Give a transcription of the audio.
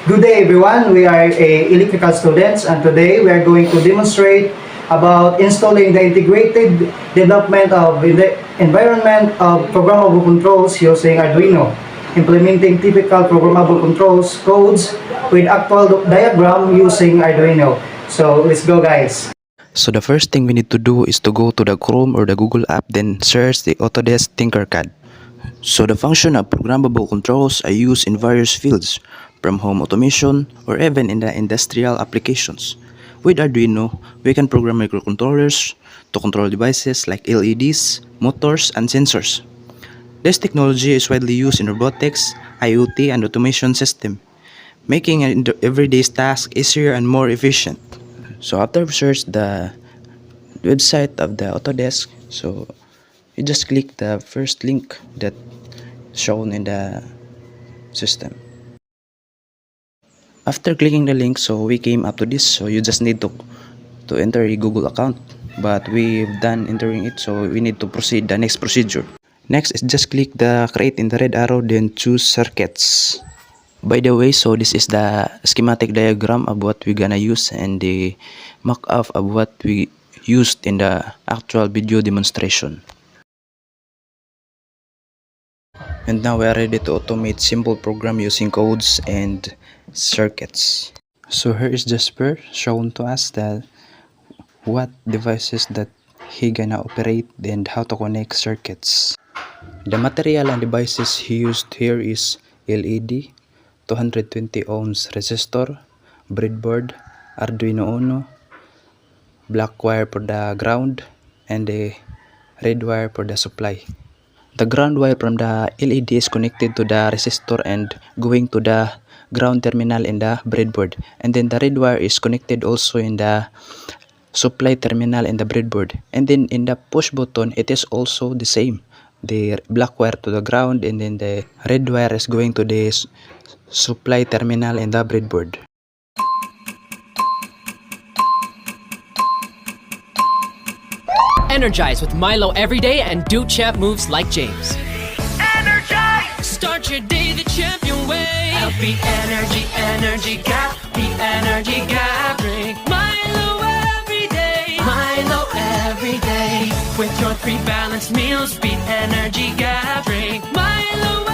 Good day everyone, we are electrical students and today we are going to demonstrate about installing the integrated development of the environment of programmable controls using Arduino, implementing typical programmable controls codes with actual diagram using Arduino. So let's go guys. So the first thing we need to do is to go to the Chrome or the Google app, then search the Autodesk Tinkercad. So the function of programmable controls are used in various fields, from home automation or even in the industrial applications. With Arduino, we can program microcontrollers to control devices like LEDs, motors, and sensors. This technology is widely used in robotics, IoT, and automation system, making everyday tasks easier and more efficient. So after we search the website of the Autodesk, so you just click the first link that shown in the system. After clicking the link, so we came up to this, so you just need to enter a Google account, but we've done entering it, so we need to proceed the next procedure. Next is just click the create in the red arrow, then choose circuits. By the way, so this is the schematic diagram of what we're gonna use and the mock-up of what we used in the actual video demonstration. And now we are ready to automate simple program using codes and circuits. So here is Jasper shown to us that what devices that he gonna operate and how to connect circuits. The material and devices he used here is LED, 220 ohms resistor, breadboard, Arduino Uno, black wire for the ground, and the red wire for the supply. The ground wire from the LED is connected to the resistor and going to the ground terminal in the breadboard, and then the red wire is connected also in the supply terminal in the breadboard, and then in the push button it is also the same, the black wire to the ground and then the red wire is going to the supply terminal in the breadboard. Energize with Milo every day and do champ moves like James. Energize! Start your day the champion way. Happy energy, energy gap. The energy gap. Drink Milo every day. Milo every day. With your 3 balanced meals, beat energy gap. Drink Milo